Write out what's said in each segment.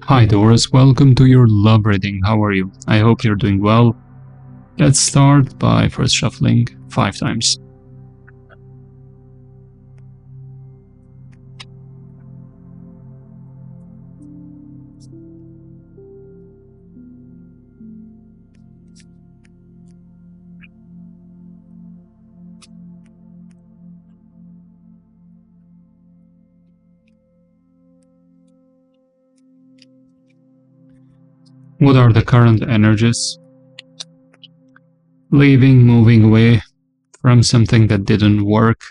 Hi Taurus, welcome to your love reading. How are you? I hope you're doing well. Let's start by first shuffling 5 times. What are the current energies? Leaving, moving away from something that didn't work,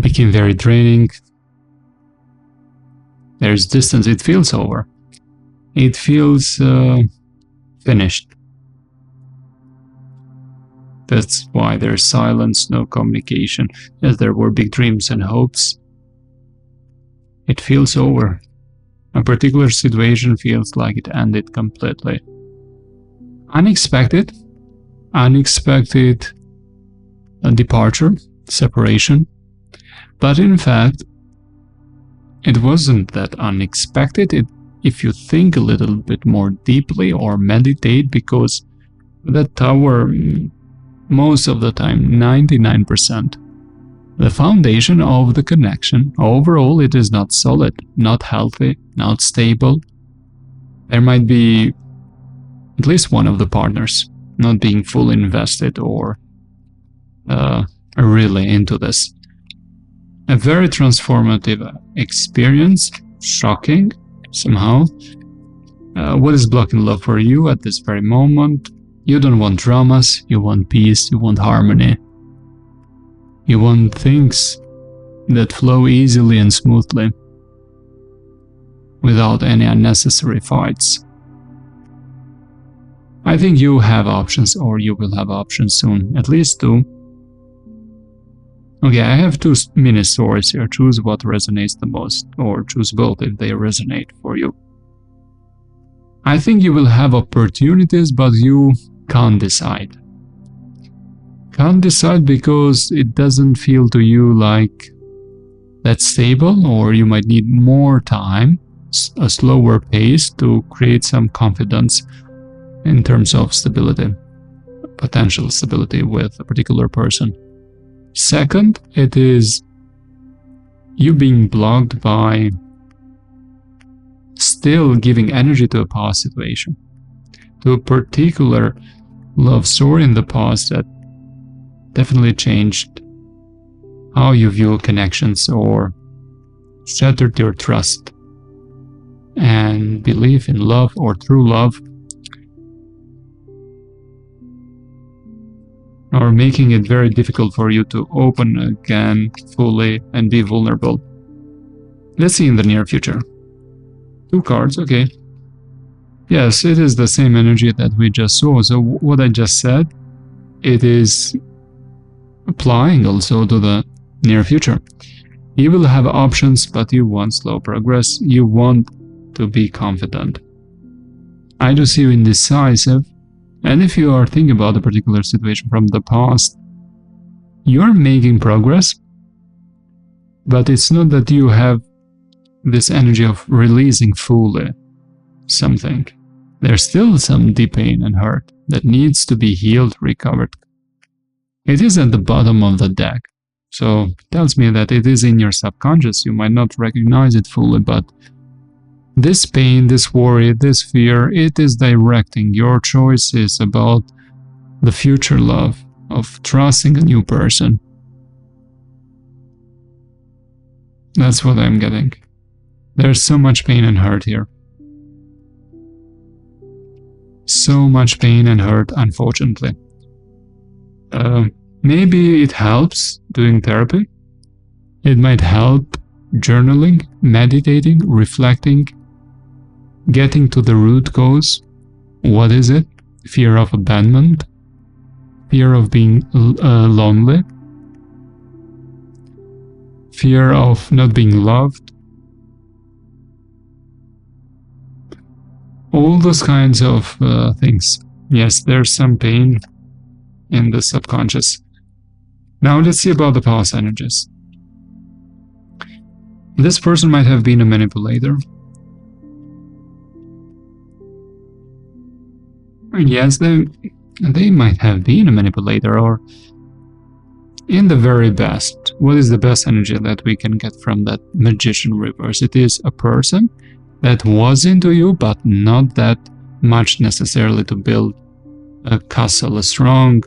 became very draining. There's distance, it feels over. It feels finished. That's why there's silence, no communication. Yes, there were big dreams and hopes. It feels over. A particular situation feels like it ended completely. Unexpected departure, separation. But in fact, it wasn't that unexpected if you think a little bit more deeply or meditate, because that tower, most of the time, 99%, the foundation of the connection, overall it is not solid, not healthy, not stable. There might be at least one of the partners not being fully invested or really into this. A very transformative experience, shocking somehow. What is blocking love for you at this very moment? You don't want dramas, you want peace, you want harmony. You want things that flow easily and smoothly, without any unnecessary fights. I think you have options, or you will have options soon, at least 2. Okay, I have 2 mini swords here. Choose what resonates the most, or choose both if they resonate for you. I think you will have opportunities, but you can't decide. Can't decide because it doesn't feel to you like that's stable, or you might need more time, a slower pace to create some confidence in terms of stability, potential stability with a particular person. Second, it is you being blocked by still giving energy to a past situation, to a particular love story in the past that definitely changed how you view connections or shattered your trust and belief in love or true love, or making it very difficult for you to open again fully and be vulnerable. Let's see in the near future. 2 cards, okay. Yes, it is the same energy that we just saw. So what I just said, it is applying also to the near future. You will have options, but you want slow progress. You want to be confident. I do see you indecisive. And if you are thinking about a particular situation from the past, you're making progress, but it's not that you have this energy of releasing fully something. There's still some deep pain and hurt that needs to be healed, recovered. It is at the bottom of the deck, so it tells me that it is in your subconscious. You might not recognize it fully, but this pain, this worry, this fear, it is directing your choices about the future love, of trusting a new person. That's what I'm getting. There's so much pain and hurt here. So much pain and hurt, unfortunately. Maybe it helps doing therapy. It might help journaling, meditating, reflecting, getting to the root cause. What is it? Fear of abandonment, fear of being lonely, fear of not being loved. All those kinds of things. Yes, there's some pain in the subconscious. Now let's see about the past energies. This person might have been a manipulator. Yes, they might have been a manipulator, or in the very best, what is the best energy that we can get from that magician reverse? It is a person that was into you, but not that much necessarily to build a castle, a strong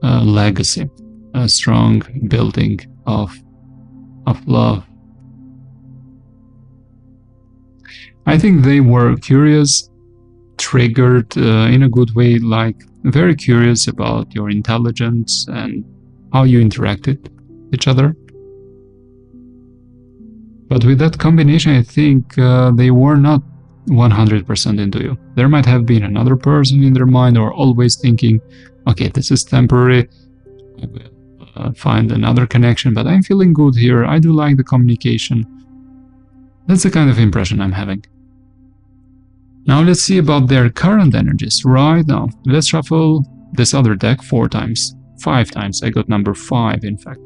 legacy, a strong building of love. I think they were curious, triggered in a good way, like very curious about your intelligence and how you interacted with each other. But with that combination, I think they were not 100% into you. There might have been another person in their mind, or always thinking, okay, this is temporary, I will find another connection, but I'm feeling good here, I do like the communication. That's the kind of impression I'm having. Now let's see about their current energies right now. Let's shuffle this other deck 4 times. 5 times. I got number 5, in fact.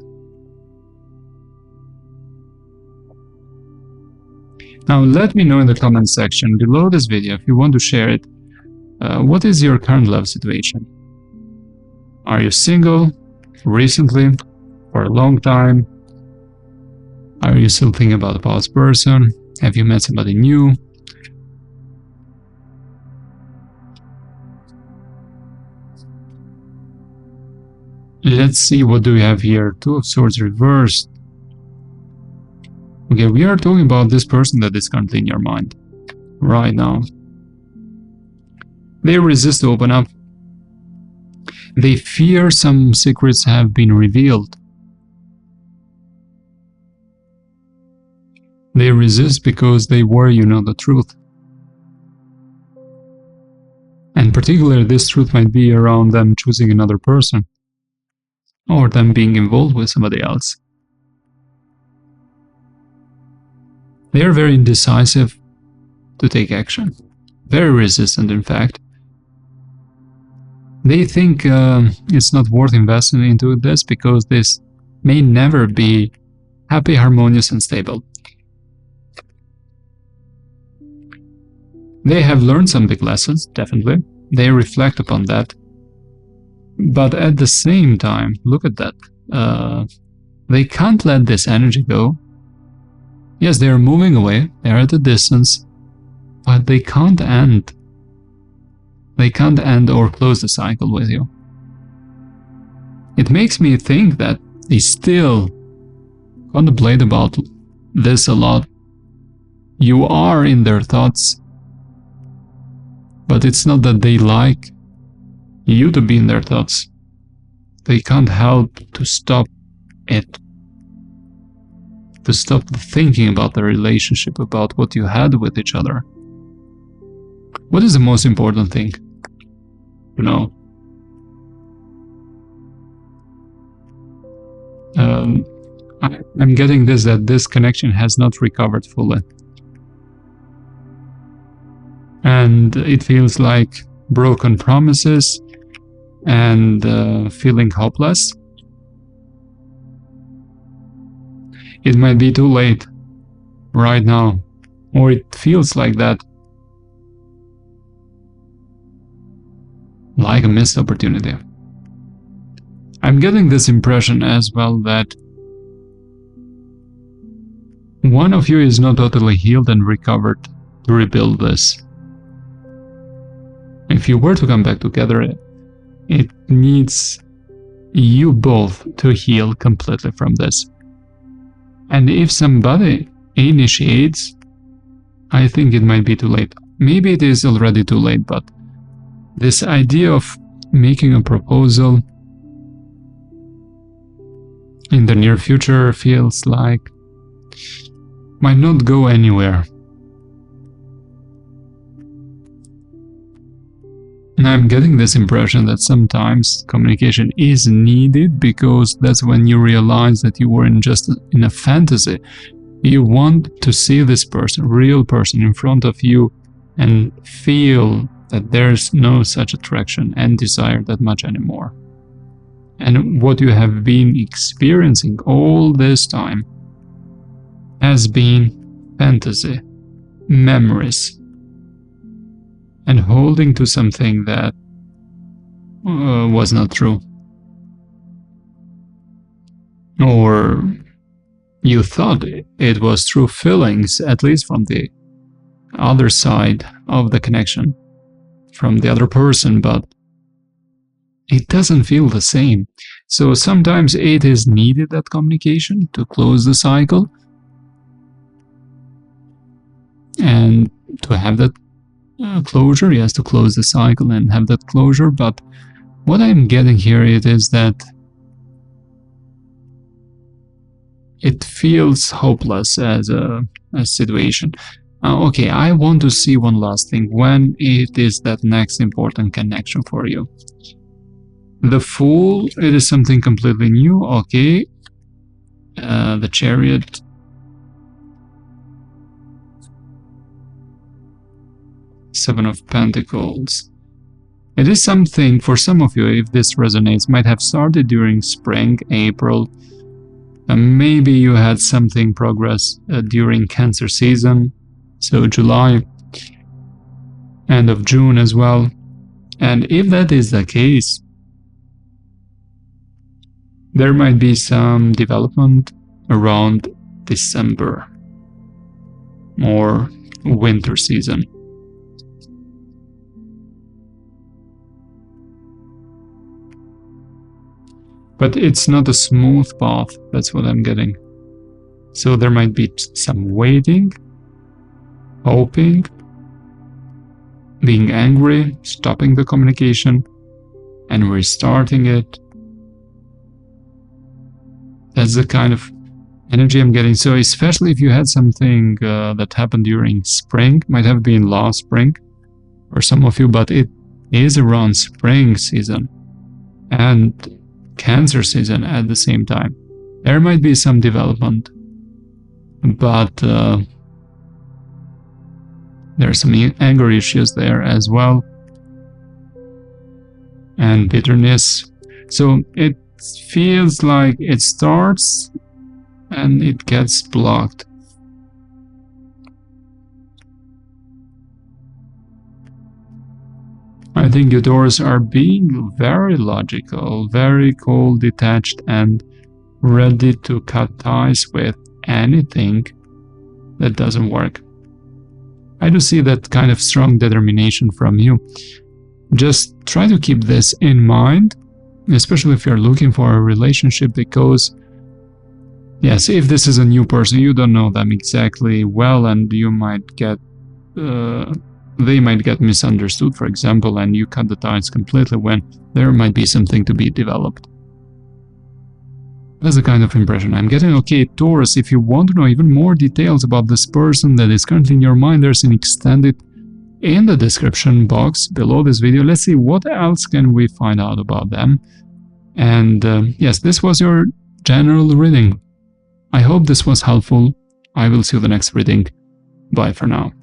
Now let me know in the comment section below this video, if you want to share it, what is your current love situation? Are you single, recently, for a long time? Are you still thinking about a past person? Have you met somebody new? Let's see, what do we have here? 2 of Swords reversed. Okay, we are talking about this person that is currently in your mind right now. They resist to open up. They fear some secrets have been revealed. They resist because they worry you know the truth. And particularly this truth might be around them choosing another person, or them being involved with somebody else. They are very indecisive to take action, very resistant in fact. They think it's not worth investing into this because this may never be happy, harmonious and stable. They have learned some big lessons, definitely. They reflect upon that. But at the same time, look at that. They can't let this energy go. Yes, they are moving away, they are at a distance, but they can't end. They can't end or close the cycle with you. It makes me think that they still contemplate about this a lot. You are in their thoughts, but it's not that they like you to be in their thoughts. They can't help to stop it. To stop thinking about the relationship, about what you had with each other. What is the most important thing? You know, I'm getting this, that this connection has not recovered fully. And it feels like broken promises and feeling hopeless. It might be too late right now, or it feels like that, like a missed opportunity. I'm getting this impression as well that one of you is not totally healed and recovered to rebuild this. If you were to come back together, it needs you both to heal completely from this. And if somebody initiates, I think it might be too late. Maybe it is already too late, but this idea of making a proposal in the near future feels like might not go anywhere. And I'm getting this impression that sometimes communication is needed because that's when you realize that you were just in a fantasy. You want to see this person, real person in front of you, and feel that there's no such attraction and desire that much anymore. And what you have been experiencing all this time has been fantasy, memories. and holding to something that was not true. Or you thought it was true feelings, at least from the other side of the connection, from the other person, but it doesn't feel the same. So sometimes it is needed, that communication, to close the cycle and to have that closure. Yes, to close the cycle and have that closure. But what I'm getting here, it is that it feels hopeless as a situation. Okay, I want to see one last thing. When it is that next important connection for you? The Fool, it is something completely new. Okay. The Chariot. Seven of Pentacles. It is something, for some of you, if this resonates, might have started during spring, April. Maybe you had something progress during Cancer season, so July, end of June as well. And if that is the case, there might be some development around December or winter season. But it's not a smooth path, that's what I'm getting. So there might be some waiting, hoping, being angry, stopping the communication, and restarting it. That's the kind of energy I'm getting. So especially if you had something that happened during spring, might have been last spring, or some of you, but it is around spring season and Cancer season at the same time. There might be some development, but there are some anger issues there as well, and bitterness. So it feels like it starts and it gets blocked. I think you Taurus are being very logical, very cool, detached, and ready to cut ties with anything that doesn't work. I do see that kind of strong determination from you. Just try to keep this in mind, especially if you're looking for a relationship, because yes, if this is a new person, you don't know them exactly well, and you might get they might get misunderstood, for example, and you cut the ties completely when there might be something to be developed. That's the kind of impression I'm getting. Okay, Taurus, if you want to know even more details about this person that is currently in your mind, there's an extended in the description box below this video. Let's see what else can we find out about them. And yes, this was your general reading. I hope this was helpful. I will see you in the next reading. Bye for now.